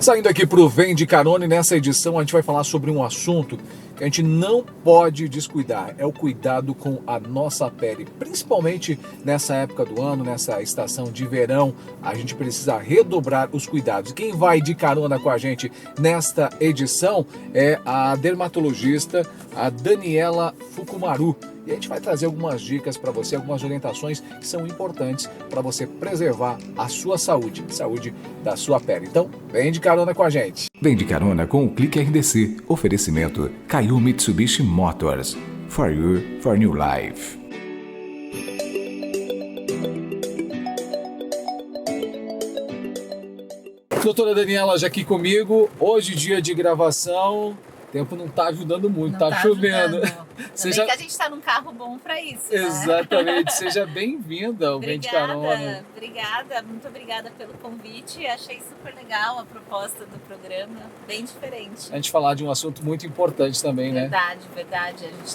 Saindo aqui para o Vem de Carona, e nessa edição a gente vai falar sobre um assunto que a gente não pode descuidar, é o cuidado com a nossa pele, principalmente nessa época do ano, nessa estação de verão, a gente precisa redobrar os cuidados. Quem vai de carona com a gente nesta edição é a dermatologista, a Daniela Fukumaru. E a gente vai trazer algumas dicas para você, algumas orientações que são importantes para você preservar a sua saúde da sua pele. Então, vem de carona com a gente. Vem de carona com o Clique RDC. Oferecimento Kaiô Mitsubishi Motors. For you, for new life. Doutora Daniela já aqui comigo. Hoje, dia de gravação. O tempo não está ajudando muito, está chovendo. Seja... que a gente está num carro bom para isso, né? Exatamente. Seja bem-vinda ao Vem de Carona. Obrigada, muito obrigada pelo convite. Achei super legal a proposta do programa, bem diferente. A gente falar de um assunto muito importante também, verdade, né? Verdade. A gente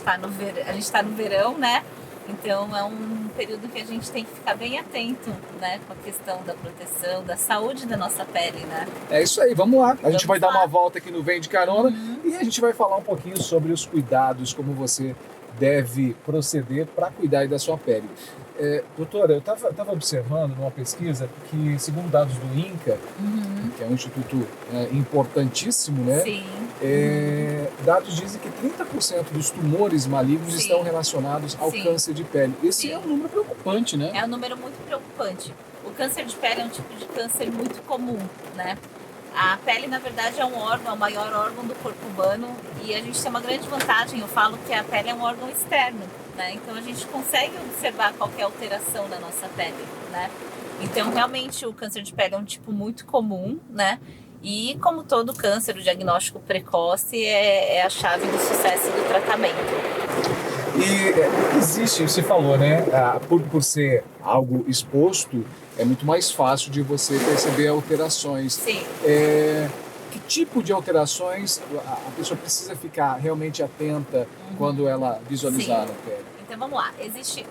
está no verão, né? Então é um período que a gente tem que ficar bem atento, né, com a questão da proteção, da saúde da nossa pele, né? É isso aí, vamos lá. A gente vai dar uma volta aqui no Vem de Carona e a gente vai falar um pouquinho sobre os cuidados, como você deve proceder para cuidar da sua pele. Doutora, eu estava observando numa pesquisa que, segundo dados do INCA, que é um instituto importantíssimo, né? Sim. Dados dizem que 30% dos tumores malignos estão relacionados ao câncer de pele. Esse é um número preocupante, né? É um número muito preocupante. O câncer de pele é um tipo de câncer muito comum, né? A pele, na verdade, é um órgão, é o maior órgão do corpo humano e a gente tem uma grande vantagem. Eu falo que a pele é um órgão externo, né? Então a gente consegue observar qualquer alteração na nossa pele, né? Então realmente o câncer de pele é um tipo muito comum, né? E como todo câncer, o diagnóstico precoce é a chave do sucesso do tratamento. E existe, você falou, né? Por ser algo exposto, é muito mais fácil de você perceber alterações. Sim. Que tipo de alterações a pessoa precisa ficar realmente atenta quando ela visualizar na pele? Então vamos lá, existe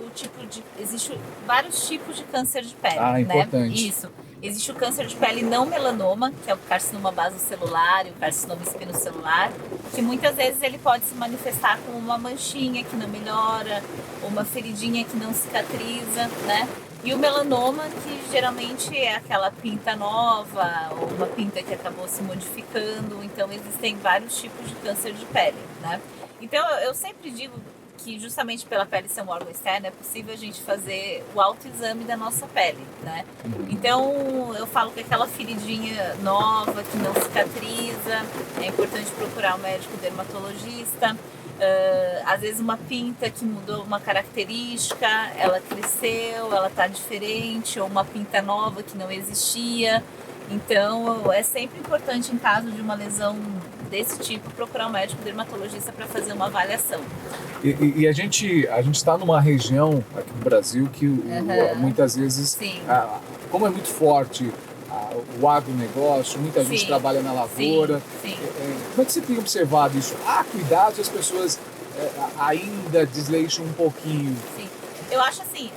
vários tipos de câncer de pele, né? Importante. Isso. Existe o câncer de pele não melanoma, que é o carcinoma basocelular e o carcinoma espinocelular, que muitas vezes ele pode se manifestar como uma manchinha que não melhora, ou uma feridinha que não cicatriza, né? E o melanoma, que geralmente é aquela pinta nova, ou uma pinta que acabou se modificando. Então existem vários tipos de câncer de pele, né? Então eu sempre digo que justamente pela pele ser um órgão externo, é possível a gente fazer o autoexame da nossa pele, né? Então, eu falo que aquela feridinha nova, que não cicatriza, é importante procurar um médico dermatologista. Às vezes uma pinta que mudou uma característica, ela cresceu, ela tá diferente, ou uma pinta nova que não existia. Então, é sempre importante, em caso de uma lesão desse tipo, procurar um médico dermatologista para fazer uma avaliação. E a gente está numa região aqui no Brasil que muitas vezes, como é muito forte o agronegócio, muita gente trabalha na lavoura. Sim. Como é que você tem observado isso? Há cuidados, as pessoas ainda desleixam um pouquinho. Sim. Eu acho assim,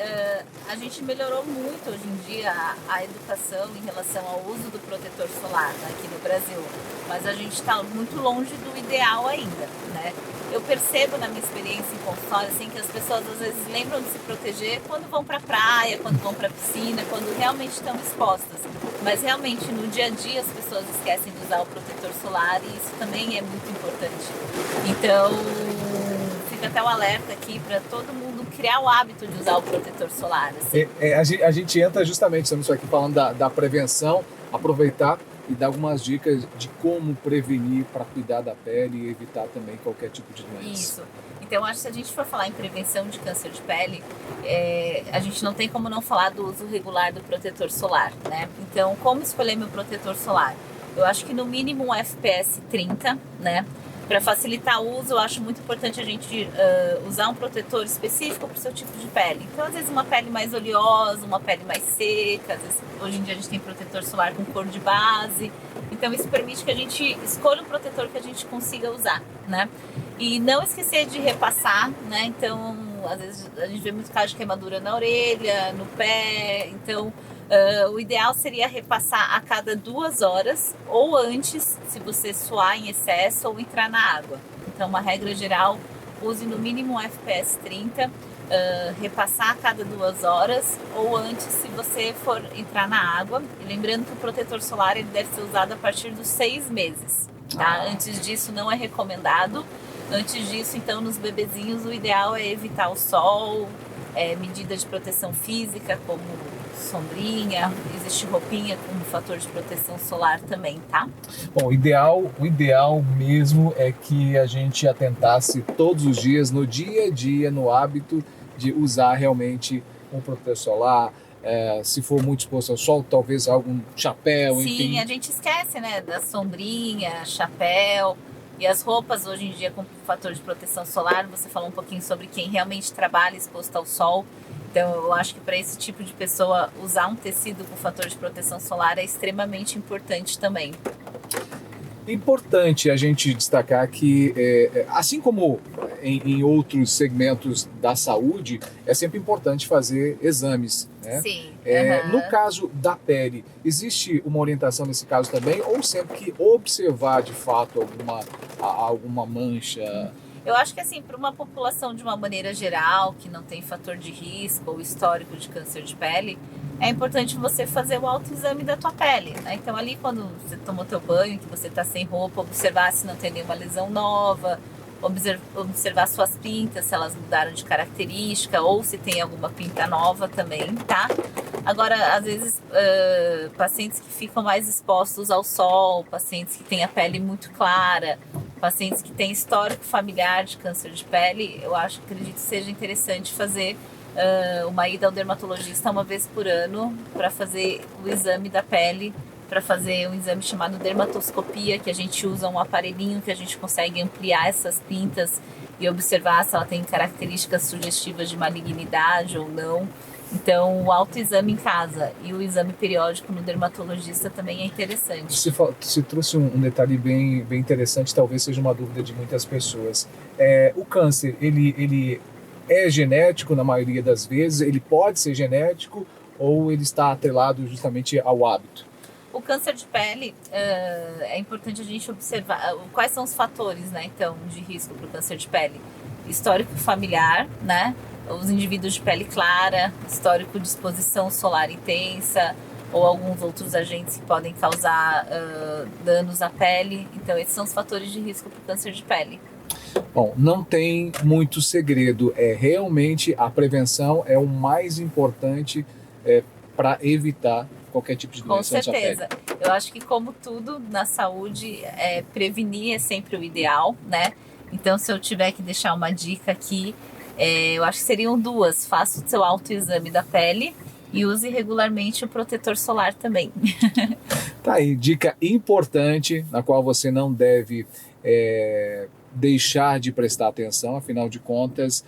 a gente melhorou muito hoje em dia a educação em relação ao uso do protetor solar aqui no Brasil, mas a gente está muito longe do ideal ainda, né? Eu percebo na minha experiência em consultório assim, que as pessoas às vezes lembram de se proteger quando vão para a praia, quando vão para a piscina, quando realmente estão expostas, mas realmente no dia a dia as pessoas esquecem de usar o protetor solar e isso também é muito importante. Então, fica até o alerta aqui para todo mundo criar o hábito de usar o protetor solar. Assim. A gente entra justamente, estamos aqui falando da prevenção, aproveitar e dar algumas dicas de como prevenir para cuidar da pele e evitar também qualquer tipo de doença. Isso. Então, acho que se a gente for falar em prevenção de câncer de pele, a gente não tem como não falar do uso regular do protetor solar, né? Então, como escolher meu protetor solar? Eu acho que no mínimo um FPS 30, né? Para facilitar o uso, eu acho muito importante a gente usar um protetor específico para o seu tipo de pele. Então, às vezes, uma pele mais oleosa, uma pele mais seca. Às vezes, hoje em dia, a gente tem protetor solar com cor de base. Então, isso permite que a gente escolha um protetor que a gente consiga usar, né? E não esquecer de repassar, né? Então, às vezes, a gente vê muito caso de queimadura na orelha, no pé. Então, O ideal seria repassar a cada 2 horas ou antes, se você suar em excesso ou entrar na água. Então, uma regra geral, use no mínimo um FPS 30, repassar a cada 2 horas ou antes se você for entrar na água. E lembrando que o protetor solar ele deve ser usado a partir dos 6 meses. Tá? Antes disso não é recomendado. Antes disso, então, nos bebezinhos, o ideal é evitar o sol, medida de proteção física, como sombrinha, existe roupinha com fator de proteção solar também, tá? Bom, o ideal mesmo é que a gente atentasse todos os dias, no dia a dia, no hábito de usar realmente um protetor solar. Se for muito exposto ao sol, talvez algum chapéu, enfim. Sim, a gente esquece, né, da sombrinha, chapéu e as roupas hoje em dia com fator de proteção solar. Você falou um pouquinho sobre quem realmente trabalha exposto ao sol. Então, eu acho que para esse tipo de pessoa, usar um tecido com fator de proteção solar é extremamente importante também. Importante a gente destacar que, assim como em outros segmentos da saúde, é sempre importante fazer exames, né? Sim. No caso da pele, existe uma orientação nesse caso também, ou sempre que observar de fato alguma mancha? Eu acho que assim, para uma população de uma maneira geral, que não tem fator de risco ou histórico de câncer de pele, é importante você fazer o autoexame da tua pele, né? Então ali quando você tomou teu banho, que você está sem roupa, observar se não tem nenhuma lesão nova, observar suas pintas, se elas mudaram de característica ou se tem alguma pinta nova também, tá? Agora, às vezes, pacientes que ficam mais expostos ao sol, pacientes que têm a pele muito clara, pacientes que têm histórico familiar de câncer de pele, acredito que seja interessante fazer uma ida ao dermatologista uma vez por ano para fazer o exame da pele, para fazer um exame chamado dermatoscopia, que a gente usa um aparelhinho que a gente consegue ampliar essas pintas e observar se ela tem características sugestivas de malignidade ou não. Então, o autoexame em casa e o exame periódico no dermatologista também é interessante. Você trouxe um detalhe bem interessante, talvez seja uma dúvida de muitas pessoas. O câncer, ele é genético na maioria das vezes? Ele pode ser genético ou ele está atrelado justamente ao hábito? O câncer de pele, é importante a gente observar quais são os fatores, né, então, de risco para o câncer de pele. Histórico familiar, né? Os indivíduos de pele clara, histórico de exposição solar intensa ou alguns outros agentes que podem causar danos à pele. Então, esses são os fatores de risco para o câncer de pele. Bom, não tem muito segredo. Realmente a prevenção é o mais importante para evitar qualquer tipo de doença. Com certeza. Eu acho que, como tudo na saúde, prevenir é sempre o ideal, né? Então, se eu tiver que deixar uma dica aqui, eu acho que seriam 2. Faça o seu autoexame da pele e use regularmente o protetor solar também. Tá aí, dica importante, na qual você não deve deixar de prestar atenção, afinal de contas,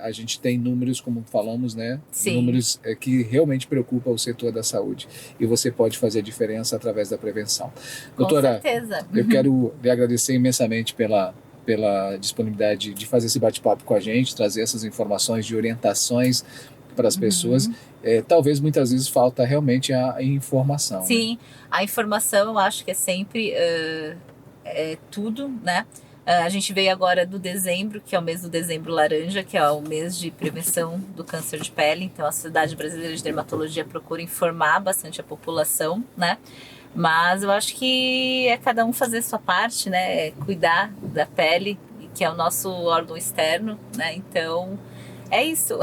a gente tem números, como falamos, né? Sim. Números que realmente preocupam o setor da saúde. E você pode fazer a diferença através da prevenção. Doutora, com certeza. Eu quero lhe agradecer imensamente pela disponibilidade de fazer esse bate-papo com a gente, trazer essas informações de orientações para as pessoas. Talvez muitas vezes falta realmente a informação. Sim, né? A informação eu acho que é sempre tudo, né? A gente veio agora do dezembro, que é o mês do dezembro laranja, que é o mês de prevenção do câncer de pele. Então a Sociedade Brasileira de Dermatologia procura informar bastante a população, né? Mas eu acho que é cada um fazer sua parte, né? Cuidar da pele, que é o nosso órgão externo, né? Então, é isso.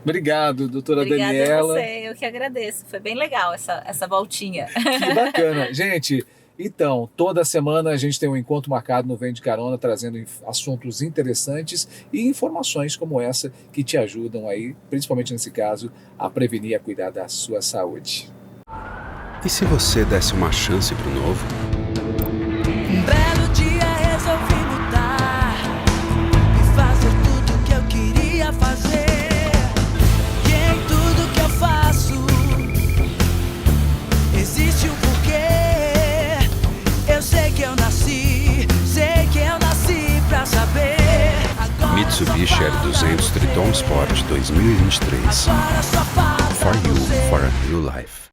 Obrigado, doutora Obrigada Daniela. Obrigada a você, eu que agradeço. Foi bem legal essa voltinha. Que bacana. Gente, então, toda semana a gente tem um encontro marcado no Vem de Carona, trazendo assuntos interessantes e informações como essa que te ajudam aí, principalmente nesse caso, a prevenir e a cuidar da sua saúde. E se você desse uma chance pro novo? Um belo dia resolvi mudar e fazer tudo que eu queria fazer. E em tudo que eu faço existe um porquê. Eu sei que eu nasci pra saber. Agora Mitsubishi L200 Triton Sport 2023. Agora só falta For You, For a New Life.